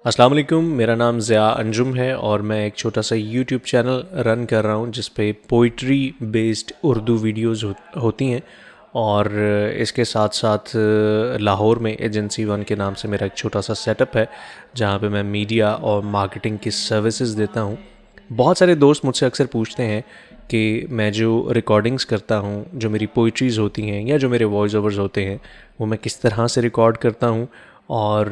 अस्सलाम वालेकुम। मेरा नाम ज़िया अंजुम है और मैं एक छोटा सा यूट्यूब चैनल रन कर रहा हूँ जिस पे पोइट्री बेस्ड उर्दू वीडियोस होती हैं। और इसके साथ साथ लाहौर में एजेंसी वन के नाम से मेरा एक छोटा सा सेटअप है जहाँ पे मैं मीडिया और मार्केटिंग की सर्विसेज देता हूँ। बहुत सारे दोस्त मुझसे अक्सर पूछते हैं कि मैं जो रिकॉर्डिंग्स करता हूँ, जो मेरी पोइट्रीज़ होती हैं या जो मेरे वॉइस ओवर्स होते हैं, वो मैं किस तरह से रिकॉर्ड करता हूँ और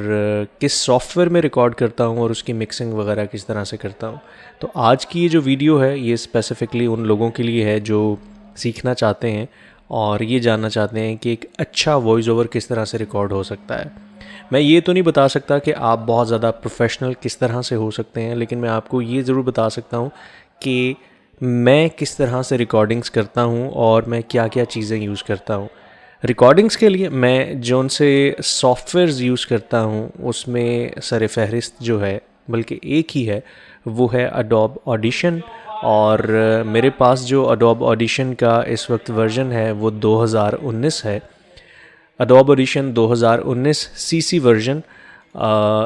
किस सॉफ्टवेयर में रिकॉर्ड करता हूँ और उसकी मिक्सिंग वगैरह किस तरह से करता हूँ। तो आज की ये जो वीडियो है ये स्पेसिफ़िकली उन लोगों के लिए है जो सीखना चाहते हैं और ये जानना चाहते हैं कि एक अच्छा वॉइस ओवर किस तरह से रिकॉर्ड हो सकता है। मैं ये तो नहीं बता सकता कि आप बहुत ज़्यादा प्रोफेशनल किस तरह से हो सकते हैं, लेकिन मैं आपको ये ज़रूर बता सकता हूँ कि मैं किस तरह से रिकॉर्डिंग्स करता हूँ और मैं क्या क्या चीज़ें यूज़ करता हूँ। रिकॉर्डिंग्स के लिए मैं जो उनसे सॉफ्टवेयर्स यूज़ करता हूँ उसमें सर फहरिस्त जो है, बल्कि एक ही है, वो है अडोब ऑडिशन। और मेरे पास जो अडोब ऑडिशन का इस वक्त वर्जन है वो 2019 है। अडोब ऑडिशन 2019 सीसी वर्जन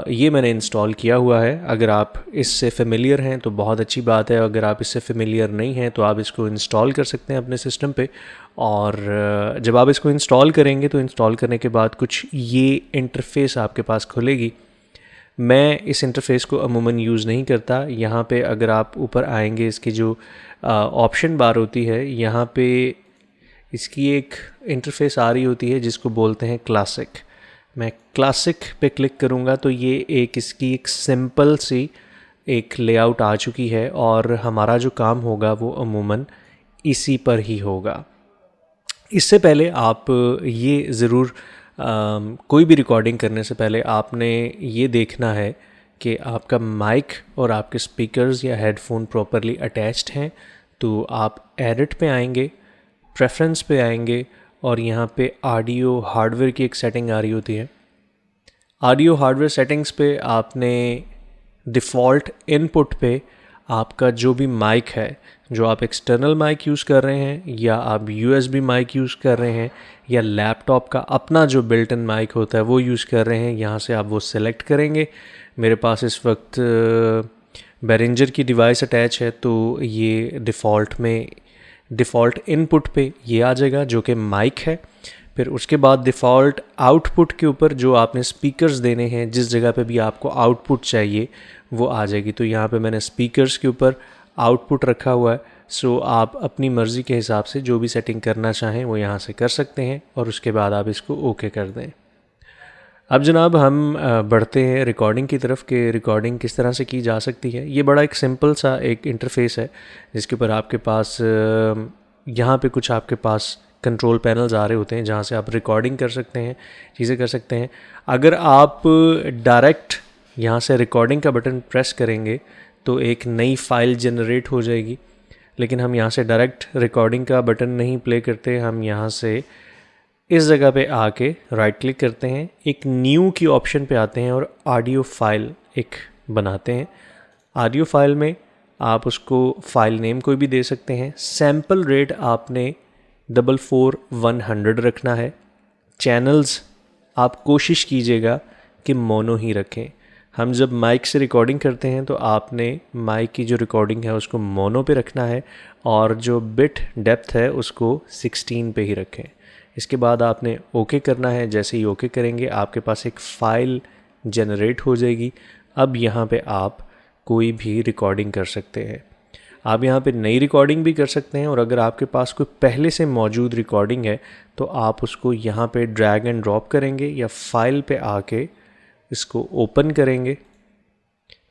ये मैंने इंस्टॉल किया हुआ है। अगर आप इससे फेमिलियर हैं तो बहुत अच्छी बात है, अगर आप इससे फेमिलियर नहीं हैं तो आप इसको इंस्टॉल कर सकते हैं अपने सिस्टम पे। और जब आप इसको इंस्टॉल करेंगे तो इंस्टॉल करने के बाद कुछ ये इंटरफेस आपके पास खुलेगी। मैं इस इंटरफेस को अमूमन यूज़ नहीं करता। यहाँ पे अगर आप ऊपर आएंगे, इसकी जो ऑप्शन बार होती है यहाँ पे इसकी एक इंटरफेस आ रही होती है जिसको बोलते हैं क्लासिक। मैं क्लासिक पे क्लिक करूँगा तो ये एक इसकी एक सिंपल सी एक लेआउट आ चुकी है और हमारा जो काम होगा वो अमूमन इसी पर ही होगा। इससे पहले आप ये ज़रूर कोई भी रिकॉर्डिंग करने से पहले आपने ये देखना है कि आपका माइक और आपके स्पीकर्स या हेडफोन प्रॉपरली अटैच्ड हैं। तो आप एडिट पे आएंगे, प्रेफरेंस पे आएंगे और यहाँ पे ऑडियो हार्डवेयर की एक सेटिंग आ रही होती है। ऑडियो हार्डवेयर सेटिंग्स पे आपने डिफ़ॉल्ट इनपुट पे आपका जो भी माइक है, जो आप एक्सटर्नल माइक यूज़ कर रहे हैं या आप यूएसबी माइक यूज़ कर रहे हैं या लैपटॉप का अपना जो बिल्ट इन माइक होता है वो यूज़ कर रहे हैं, यहाँ से आप वो सिलेक्ट करेंगे। मेरे पास इस वक्त बेरिंजर की डिवाइस अटैच है तो ये डिफ़ॉल्ट इनपुट पे ये आ जाएगा जो कि माइक है। फिर उसके बाद डिफ़ॉल्ट आउटपुट के ऊपर जो आपने स्पीकर्स देने हैं, जिस जगह पे भी आपको आउटपुट चाहिए वो आ जाएगी। तो यहाँ पे मैंने स्पीकर्स के ऊपर आउटपुट रखा हुआ है। सो आप अपनी मर्ज़ी के हिसाब से जो भी सेटिंग करना चाहें वो यहाँ से कर सकते हैं और उसके बाद आप इसको ओके कर दें। अब जनाब हम बढ़ते हैं रिकॉर्डिंग की तरफ कि रिकॉर्डिंग किस तरह से की जा सकती है। ये बड़ा एक सिंपल सा एक इंटरफेस है जिसके ऊपर आपके पास यहाँ पे कुछ आपके पास कंट्रोल पैनल्स आ रहे होते हैं जहाँ से आप रिकॉर्डिंग कर सकते हैं, चीज़ें कर सकते हैं। अगर आप डायरेक्ट यहाँ से रिकॉर्डिंग का बटन प्रेस करेंगे तो एक नई फ़ाइल जनरेट हो जाएगी, लेकिन हम यहाँ से डायरेक्ट रिकॉर्डिंग का बटन नहीं प्ले करते। हम यहाँ से इस जगह पे आके राइट क्लिक करते हैं, एक न्यू की ऑप्शन पे आते हैं और ऑडियो फाइल एक बनाते हैं। ऑडियो फाइल में आप उसको फ़ाइल नेम कोई भी दे सकते हैं। सैम्पल रेट आपने 44100 रखना है। चैनल्स आप कोशिश कीजिएगा कि मोनो ही रखें। हम जब माइक से रिकॉर्डिंग करते हैं तो आपने माइक की जो रिकॉर्डिंग है उसको मोनो पे रखना है और जो बिट डेप्थ है उसको 16 पे ही रखें। इसके बाद आपने ओके करना है। जैसे ही ओके करेंगे आपके पास एक फ़ाइल जनरेट हो जाएगी। अब यहाँ पे आप कोई भी रिकॉर्डिंग कर सकते हैं। आप यहाँ पे नई रिकॉर्डिंग भी कर सकते हैं और अगर आपके पास कोई पहले से मौजूद रिकॉर्डिंग है तो आप उसको यहाँ पे ड्रैग एंड ड्रॉप करेंगे या फाइल पे आके इसको ओपन करेंगे।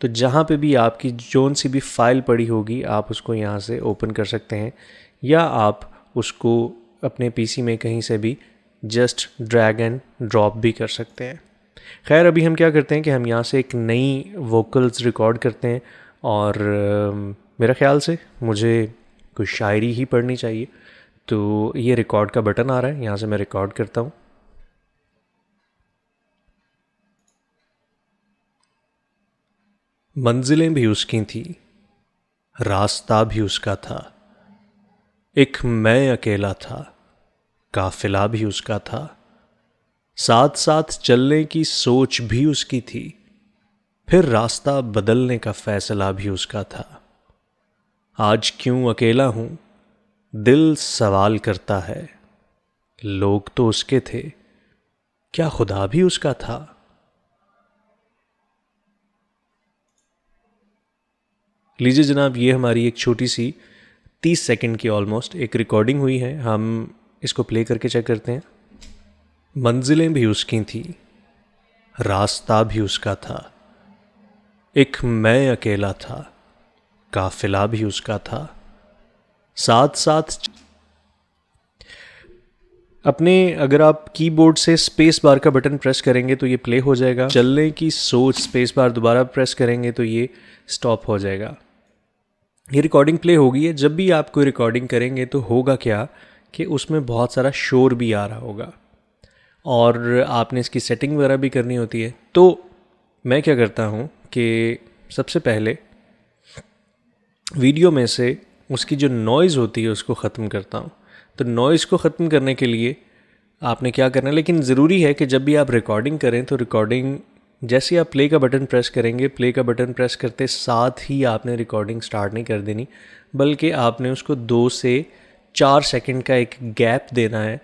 तो जहाँ पे भी आपकी जोन सी भी फाइल पड़ी होगी आप उसको यहाँ से ओपन कर सकते हैं या आप उसको अपने पीसी में कहीं से भी जस्ट ड्रैग एंड ड्रॉप भी कर सकते हैं। खैर अभी हम क्या करते हैं कि हम यहाँ से एक नई वोकल्स रिकॉर्ड करते हैं और मेरा ख्याल से मुझे कोई शायरी ही पढ़नी चाहिए। तो ये रिकॉर्ड का बटन आ रहा है, यहाँ से मैं रिकॉर्ड करता हूँ। मंजिलें भी उसकी थी, रास्ता भी उसका था, एक मैं अकेला था, काफिला भी उसका था, साथ साथ चलने की सोच भी उसकी थी, फिर रास्ता बदलने का फैसला भी उसका था। आज क्यों अकेला हूं, दिल सवाल करता है। लोग तो उसके थे, क्या खुदा भी उसका था? लीजिए जनाब, ये हमारी एक छोटी सी 30 सेकंड की ऑलमोस्ट एक रिकॉर्डिंग हुई है। हम इसको प्ले करके चेक करते हैं। मंजिलें भी उसकी थी, रास्ता भी उसका था। एक मैं अकेला था, काफिला भी उसका था। साथ साथ अपने अगर आप कीबोर्ड से स्पेस बार का बटन प्रेस करेंगे तो ये प्ले हो जाएगा। चलने की सोच स्पेस बार दोबारा प्रेस करेंगे तो ये स्टॉप हो जाएगा। ये रिकॉर्डिंग प्ले होगी है। जब भी आप कोई रिकॉर्डिंग करेंगे तो होगा क्या कि उसमें बहुत सारा शोर भी आ रहा होगा और आपने इसकी सेटिंग वगैरह भी करनी होती है। तो मैं क्या करता हूँ कि सबसे पहले वीडियो में से उसकी जो नॉइज़ होती है उसको ख़त्म करता हूँ। तो नॉइज़ को ख़त्म करने के लिए आपने क्या करना है, लेकिन ज़रूरी है कि जब भी आप रिकॉर्डिंग करें तो रिकॉर्डिंग जैसे आप प्ले का बटन प्रेस करेंगे, प्ले का बटन प्रेस करते साथ ही आपने रिकॉर्डिंग स्टार्ट नहीं कर देनी, बल्कि आपने उसको 2 से 4 सेकंड का एक गैप देना है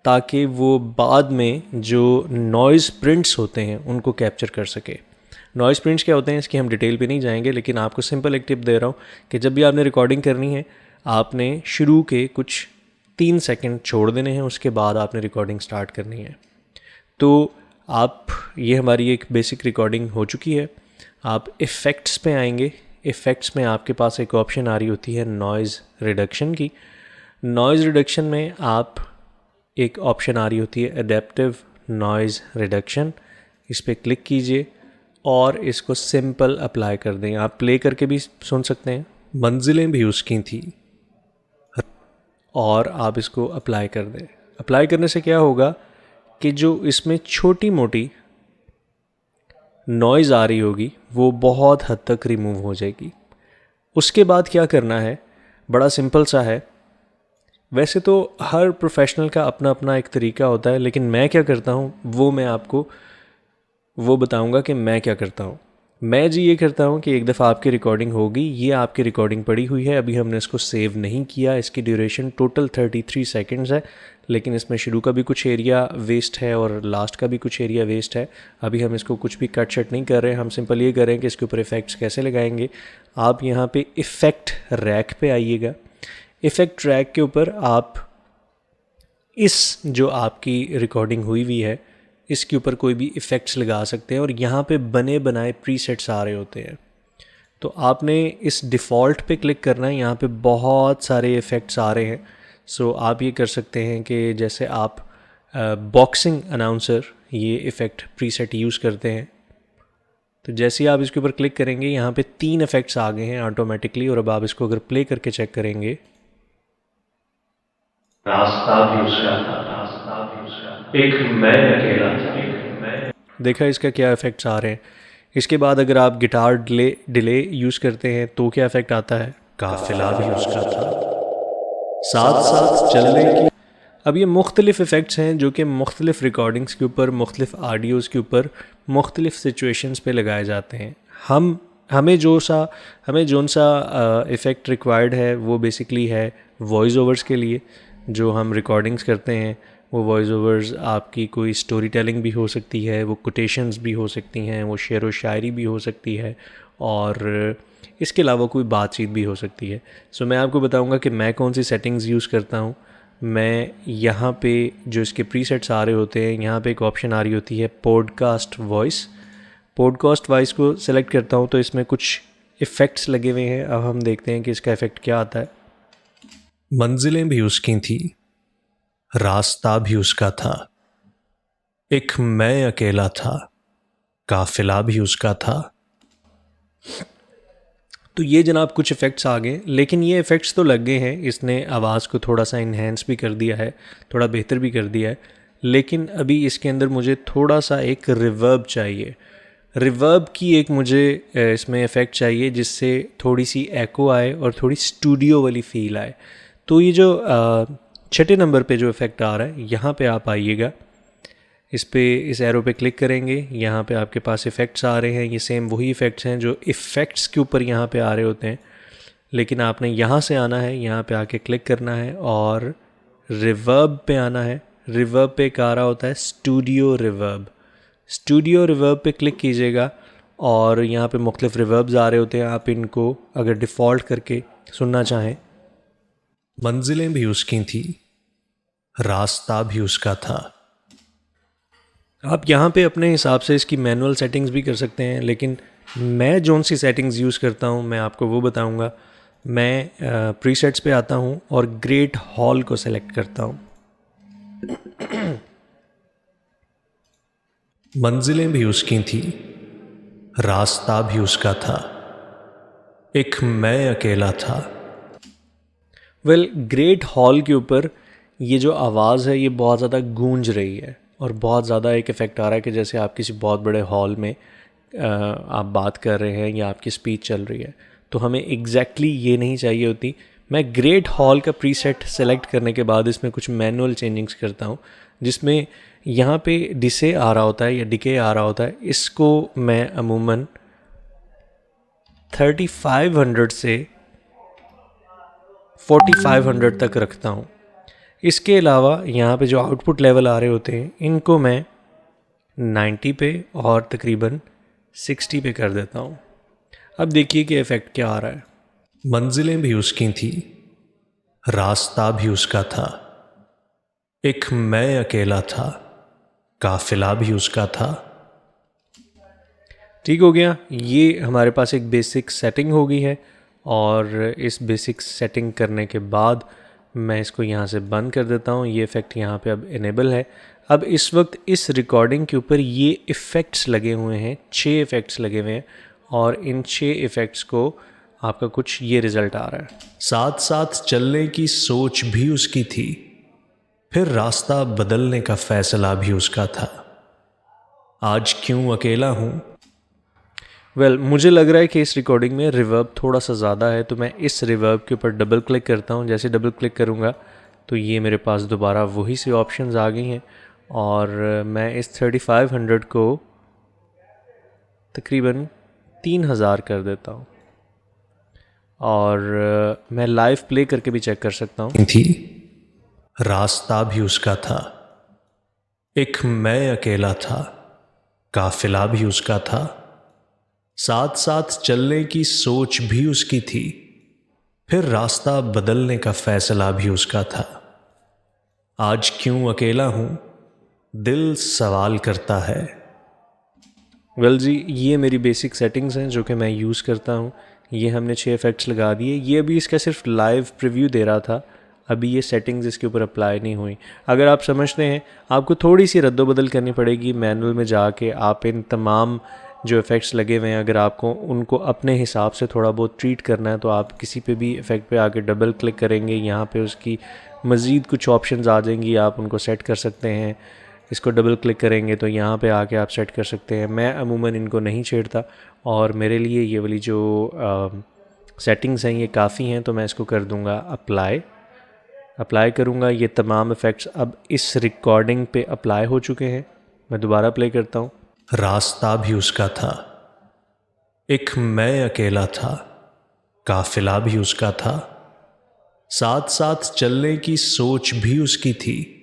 ताकि वो बाद में जो नॉइज़ प्रिंट्स होते हैं उनको कैप्चर कर सके। नॉइज़ प्रिंट्स क्या होते हैं इसकी हम डिटेल पे नहीं जाएंगे, लेकिन आपको सिंपल एक टिप दे रहा हूँ कि जब भी आपने रिकॉर्डिंग करनी है आपने शुरू के कुछ 3 सेकंड छोड़ देने हैं, उसके बाद आपने रिकॉर्डिंग स्टार्ट करनी है। तो आप ये हमारी एक बेसिक रिकॉर्डिंग हो चुकी है। आप इफ़ेक्ट्स पे आएंगे। इफ़ेक्ट्स में आपके पास एक ऑप्शन आ रही होती है नॉइज़ रिडक्शन की। नॉइज़ रिडक्शन में आप एक ऑप्शन आ रही होती है एडेप्टिव नॉइज़ रिडक्शन। इस पर क्लिक कीजिए और इसको सिंपल अप्लाई कर दें। आप प्ले करके भी सुन सकते हैं। मंजिलें भी उसकी थी, और आप इसको अप्लाई कर दें। अप्लाई करने से क्या होगा कि जो इसमें छोटी मोटी नॉइज़ आ रही होगी वो बहुत हद तक रिमूव हो जाएगी। उसके बाद क्या करना है, बड़ा सिंपल सा है। वैसे तो हर प्रोफेशनल का अपना अपना एक तरीका होता है, लेकिन मैं क्या करता हूँ वो मैं आपको वो बताऊँगा कि मैं क्या करता हूँ। मैं जी ये करता हूँ कि एक दफ़ा आपकी रिकॉर्डिंग होगी, ये आपकी रिकॉर्डिंग पड़ी हुई है, अभी हमने इसको सेव नहीं किया। इसकी ड्यूरेशन टोटल 33 सेकंड्स है, लेकिन इसमें शुरू का भी कुछ एरिया वेस्ट है और लास्ट का भी कुछ एरिया वेस्ट है। अभी हम इसको कुछ भी कट शट नहीं कर रहे हैं, हम सिंपल ये कर रहे हैं कि इसके ऊपर इफ़ेक्ट्स कैसे लगाएंगे। आप यहाँ पे इफ़ेक्ट रैक पे आइएगा। इफ़ेक्ट रैक के ऊपर आप इस जो आपकी रिकॉर्डिंग हुई हुई है इसके ऊपर कोई भी इफ़ेक्ट्स लगा सकते हैं, और यहाँ पे बने बनाए प्रीसेट्स आ रहे होते हैं। तो आपने इस डिफ़ॉल्ट पे क्लिक करना है। यहाँ पे बहुत सारे इफ़ेक्ट्स आ रहे हैं। सो आप ये कर सकते हैं कि जैसे आप बॉक्सिंग अनाउंसर ये इफ़ेक्ट प्रीसेट यूज़ करते हैं, तो जैसे ही आप इसके ऊपर क्लिक करेंगे यहाँ पे 3 इफ़ेक्ट्स आ गए हैं ऑटोमेटिकली। और अब आप इसको अगर प्ले करके चेक करेंगे, रास्ता भी उसका था, एक मैं अकेला था। देखा इसका क्या इफ़ेक्ट्स आ रहे हैं। इसके बाद अगर आप गिटार डिले यूज़ करते हैं तो क्या इफ़ेक्ट आता है, काफिला भी उसका था, साथ साथ चलने की। अब ये मुख्तलिफ़ इफ़ेक्ट्स हैं जो कि मुख्तलिफ़ रिकॉर्डिंग्स के ऊपर, मुख्तलिफ़ ऑडियोज़ के ऊपर, मुख्तलिफ़ सिचुएशंस पे लगाए जाते हैं। हमें जो सा इफ़ेक्ट रिक्वायर्ड है वो बेसिकली है वॉइस ओवर्स के लिए। जो हम रिकॉर्डिंग्स करते हैं वो वॉइस ओवर्स आपकी कोई स्टोरी टेलिंग भी हो सकती है, वो कोटेशंस भी हो सकती हैं, वो शेर व शायरी भी हो सकती है, और इसके अलावा कोई बातचीत भी हो सकती है। सो मैं आपको बताऊंगा कि मैं कौन सी सेटिंग्स यूज़ करता हूँ। मैं यहाँ पे जो इसके प्रीसेट्स आ रहे होते हैं, यहाँ पे एक ऑप्शन आ रही होती है पॉडकास्ट वॉइस। पॉडकास्ट वॉइस को सिलेक्ट करता हूँ तो इसमें कुछ इफ़ेक्ट्स लगे हुए हैं। अब हम देखते हैं कि इसका इफ़ेक्ट क्या आता है। मंजिलें भी उसकी थी, रास्ता भी उसका था, एक मैं अकेला था, काफिला भी उसका था। तो ये जनाब कुछ इफ़ेक्ट्स आ गए, लेकिन ये इफ़ेक्ट्स तो लग गए हैं। इसने आवाज़ को थोड़ा सा इन्हेंस भी कर दिया है, थोड़ा बेहतर भी कर दिया है, लेकिन अभी इसके अंदर मुझे थोड़ा सा एक रिवर्ब चाहिए। रिवर्ब की एक मुझे इसमें इफ़ेक्ट चाहिए जिससे थोड़ी सी एको आए और थोड़ी स्टूडियो वाली फ़ील आए। तो ये जो 6 नंबर पे जो इफ़ेक्ट आ रहा है यहाँ पे आप आइएगा। इस एरो पे क्लिक करेंगे, यहाँ पे आपके पास इफ़ेक्ट्स आ रहे हैं। ये सेम वही इफ़ेक्ट्स हैं जो इफ़ेक्ट्स के ऊपर यहाँ पे आ रहे होते हैं, लेकिन आपने यहाँ से आना है, यहाँ पे आके क्लिक करना है और रिवर्ब पे आना है। रिवर्ब पे एक आ रहा होता है स्टूडियो रिवर्ब। स्टूडियो रिवर्ब पे क्लिक कीजिएगा और यहाँ पे मुख्तलिफ रिवर्ब्स आ रहे होते हैं। आप इनको अगर डिफ़ॉल्ट करके सुनना चाहें। मंजिलें भी उसकी थी, रास्ता भी उसका था। आप यहाँ पे अपने हिसाब से इसकी मैनुअल सेटिंग्स भी कर सकते हैं, लेकिन मैं जौन सी सेटिंग्स यूज़ करता हूँ मैं आपको वो बताऊँगा। मैं प्रीसेट्स पे आता हूँ और ग्रेट हॉल को सेलेक्ट करता हूँ। मंजिलें भी उसकी थी, रास्ता भी उसका था, एक मैं अकेला था। ग्रेट हॉल के ऊपर ये जो आवाज़ है ये बहुत ज़्यादा गूंज रही है और बहुत ज़्यादा एक इफ़ेक्ट आ रहा है कि जैसे आप किसी बहुत बड़े हॉल में आप बात कर रहे हैं या आपकी स्पीच चल रही है। तो हमें एग्जैक्टली ये नहीं चाहिए होती। मैं ग्रेट हॉल का प्रीसेट सेलेक्ट करने के बाद इसमें कुछ मैनुअल चेंजिंग्स करता हूँ, जिसमें यहाँ पे डिसे आ रहा होता है या डिके आ रहा होता है। इसको मैं अमूमन 3500 से 4500 तक रखता हूँ। इसके अलावा यहाँ पे जो आउटपुट लेवल आ रहे होते हैं इनको मैं 90 पे और तकरीबन 60 पे कर देता हूँ। अब देखिए कि इफ़ेक्ट क्या आ रहा है। मंजिलें भी उसकी थी, रास्ता भी उसका था, एक मैं अकेला था, काफिला भी उसका था। ठीक हो गया। ये हमारे पास एक बेसिक सेटिंग हो गई है और इस बेसिक सेटिंग करने के बाद मैं इसको यहाँ से बंद कर देता हूँ। ये इफ़ेक्ट यहाँ पे अब इनेबल है। अब इस वक्त इस रिकॉर्डिंग के ऊपर ये इफ़ेक्ट्स लगे हुए हैं, 6 इफ़ेक्ट्स लगे हुए हैं और इन 6 इफ़ेक्ट्स को आपका कुछ ये रिज़ल्ट आ रहा है। साथ साथ चलने की सोच भी उसकी थी, फिर रास्ता बदलने का फैसला भी उसका था, आज क्यों अकेला हूँ। मुझे लग रहा है कि इस रिकॉर्डिंग में रिवर्ब थोड़ा सा ज़्यादा है, तो मैं इस रिवर्ब के ऊपर डबल क्लिक करता हूँ। जैसे डबल क्लिक करूँगा तो ये मेरे पास दोबारा वही सी ऑप्शंस आ गई हैं और मैं इस 3500 को तकरीबन 3000 कर देता हूँ और मैं लाइव प्ले करके भी चेक कर सकता हूँ। थी, रास्ता भी उसका था, एक मैं अकेला था, काफिला भी उसका था, साथ साथ चलने की सोच भी उसकी थी, फिर रास्ता बदलने का फैसला भी उसका था, आज क्यों अकेला हूं, दिल सवाल करता है। जी, ये मेरी बेसिक सेटिंग्स हैं जो कि मैं यूज़ करता हूँ। ये हमने 6 इफ़ेक्ट्स लगा दिए। ये अभी इसका सिर्फ लाइव प्रीव्यू दे रहा था, अभी ये सेटिंग्स इसके ऊपर अप्लाई नहीं हुई। अगर आप समझते हैं आपको थोड़ी सी रद्दोबदल करनी पड़ेगी, मैनुअल में जाके आप इन तमाम जो इफ़ेक्ट्स लगे हुए हैं अगर आपको उनको अपने हिसाब से थोड़ा बहुत ट्रीट करना है तो आप किसी पे भी इफ़ेक्ट पे आके डबल क्लिक करेंगे, यहाँ पे उसकी मज़ीद कुछ ऑप्शंस आ जाएंगी, आप उनको सेट कर सकते हैं। इसको डबल क्लिक करेंगे तो यहाँ पे आके आप सेट कर सकते हैं। मैं अमूमन इनको नहीं छेड़ता और मेरे लिए ये वाली जो सेटिंग्स हैं ये काफ़ी हैं, तो मैं इसको कर दूँगा अप्लाई करूँगा। ये तमाम इफ़ेक्ट्स अब इस रिकॉर्डिंग पे अप्लाई हो चुके हैं। मैं दोबारा प्ले करता हूँ। रास्ता भी उसका था, एक मैं अकेला था, काफिला भी उसका था, साथ साथ चलने की सोच भी उसकी थी।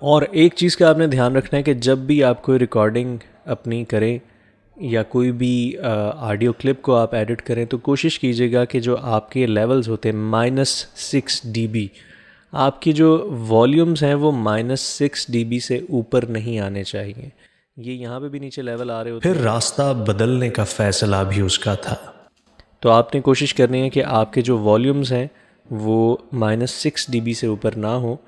और एक चीज़ का आपने ध्यान रखना है कि जब भी आप कोई रिकॉर्डिंग अपनी करें या कोई भी ऑडियो क्लिप को आप एडिट करें तो कोशिश कीजिएगा कि जो आपके लेवल्स होते हैं -6 dB, आपकी जो वॉल्यूम्स हैं वो -6 dB से ऊपर नहीं आने चाहिए। ये यहाँ पे भी नीचे लेवल आ रहे होते हैं। फिर रास्ता बदलने का फैसला भी उसका था। तो आपने कोशिश करनी है कि आपके जो वॉल्यूम्स हैं वो -6 dB से ऊपर ना हो।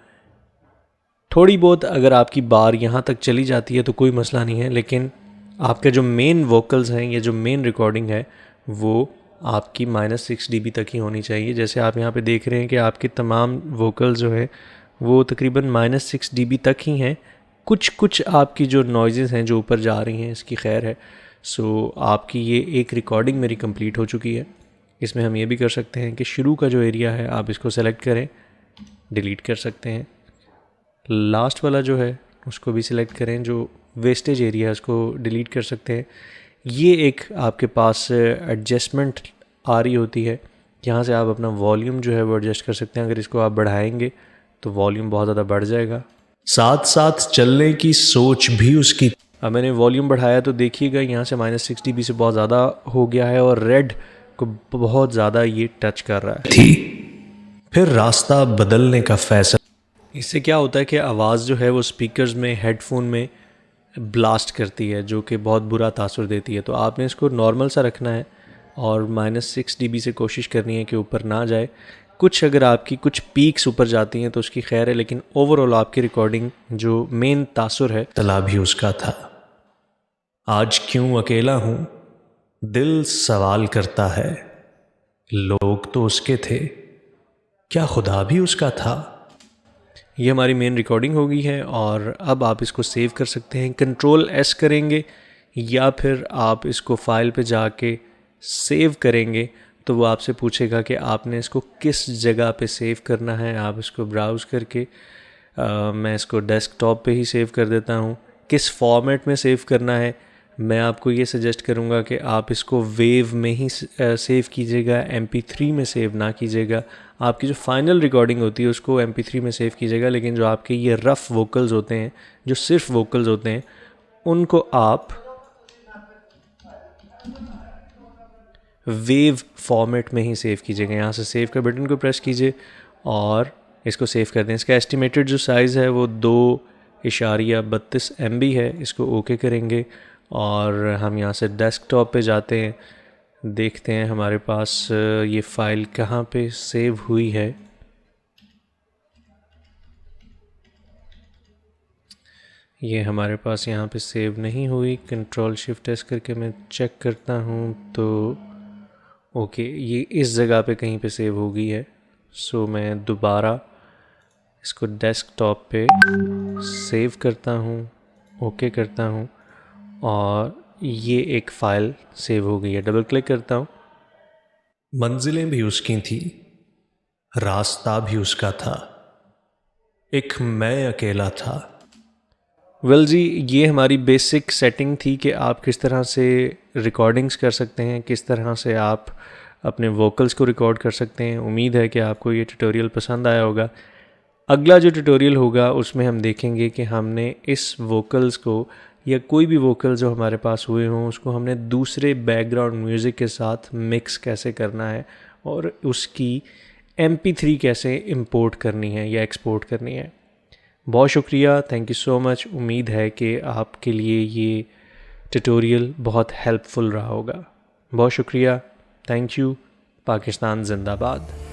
थोड़ी बहुत अगर आपकी बार यहाँ तक चली जाती है तो कोई मसला नहीं है, लेकिन आपके जो मेन वोकल्स हैं, ये जो मेन रिकॉर्डिंग है वो आपकी -6 dB तक ही होनी चाहिए। जैसे आप यहाँ पे देख रहे हैं कि आपके तमाम वोकल्स जो है वो तकरीबन -6 dB तक ही हैं। कुछ आपकी जो नॉइज़ेस हैं जो ऊपर जा रही हैं इसकी खैर है। सो आपकी ये एक रिकॉर्डिंग मेरी कंप्लीट हो चुकी है। इसमें हम ये भी कर सकते हैं कि शुरू का जो एरिया है आप इसको सेलेक्ट करें, डिलीट कर सकते हैं। लास्ट वाला जो है उसको भी सिलेक्ट करें, जो वेस्टेज एरिया है उसको डिलीट कर सकते हैं। ये एक आपके पास एडजस्टमेंट आ रही होती है, यहाँ से आप अपना वॉल्यूम जो है वो एडजस्ट कर सकते हैं। अगर इसको आप बढ़ाएंगे तो वॉल्यूम बहुत ज़्यादा बढ़ जाएगा, साथ साथ चलने की सोच भी उसकी। अब मैंने वॉल्यूम बढ़ाया तो देखिएगा यहाँ से -6 dB से बहुत ज़्यादा हो गया है और रेड को बहुत ज़्यादा ये टच कर रहा है। फिर रास्ता बदलने का फैसला। इससे क्या होता है कि आवाज़ जो है वो स्पीकर्स में, हेडफोन में ब्लास्ट करती है, जो कि बहुत बुरा तासुर देती है। तो आपने इसको नॉर्मल सा रखना है और -6 dB से कोशिश करनी है कि ऊपर ना जाए। कुछ अगर आपकी कुछ पीक्स ऊपर जाती हैं तो उसकी खैर है, लेकिन ओवरऑल आपकी रिकॉर्डिंग जो मेन तासुर है तला भी उसका था। आज क्यों अकेला हूँ दिल सवाल करता है, लोग तो उसके थे, क्या खुदा भी उसका था। ये हमारी मेन रिकॉर्डिंग हो गई है और अब आप इसको सेव कर सकते हैं। Ctrl+S करेंगे या फिर आप इसको फाइल पे जाके सेव करेंगे तो वो आपसे पूछेगा कि आपने इसको किस जगह पे सेव करना है। आप इसको ब्राउज़ करके मैं इसको डेस्कटॉप पे ही सेव कर देता हूँ। किस फॉर्मेट में सेव करना है, मैं आपको ये सजेस्ट करूँगा कि आप इसको वेव में ही सेव कीजिएगा, MP3 में सेव ना कीजिएगा। आपकी जो फाइनल रिकॉर्डिंग होती है उसको MP3 में सेव कीजिएगा, लेकिन जो आपके ये रफ़ वोकल्स होते हैं, जो सिर्फ वोकल्स होते हैं, उनको आप वेव फॉर्मेट में ही सेव कीजिएगा। यहाँ से सेव का बटन को प्रेस कीजिए और इसको सेव कर दें। इसका एस्टिमेटेड जो साइज़ है वो 2.32 MB है। इसको ओके करेंगे और हम यहाँ से डेस्कटॉप पे जाते हैं, देखते हैं हमारे पास ये फ़ाइल कहाँ पे सेव हुई है। ये हमारे पास यहाँ पे सेव नहीं हुई। Ctrl+Shift+S करके मैं चेक करता हूँ तो ओके, ये इस जगह पे कहीं पे सेव हो गई है। सो मैं दोबारा इसको डेस्कटॉप पे सेव करता हूँ, ओके करता हूँ और ये एक फ़ाइल सेव हो गई है। डबल क्लिक करता हूँ। मंजिलें भी उसकी थी, रास्ता भी उसका था, एक मैं अकेला था। वेल जी, ये हमारी बेसिक सेटिंग थी कि आप किस तरह से रिकॉर्डिंग्स कर सकते हैं, किस तरह से आप अपने वोकल्स को रिकॉर्ड कर सकते हैं। उम्मीद है कि आपको ये ट्यूटोरियल पसंद आया होगा। अगला जो ट्यूटोरियल होगा उसमें हम देखेंगे कि हमने इस वोकल्स को या कोई भी वोकल जो हमारे पास हुए हों उसको हमने दूसरे बैकग्राउंड म्यूज़िक के साथ मिक्स कैसे करना है और उसकी MP3 कैसे इंपोर्ट करनी है या एक्सपोर्ट करनी है। बहुत शुक्रिया, थैंक यू सो मच। उम्मीद है कि आपके लिए ये ट्यूटोरियल बहुत हेल्पफुल रहा होगा। बहुत शुक्रिया, थैंक यू। पाकिस्तान जिंदाबाद।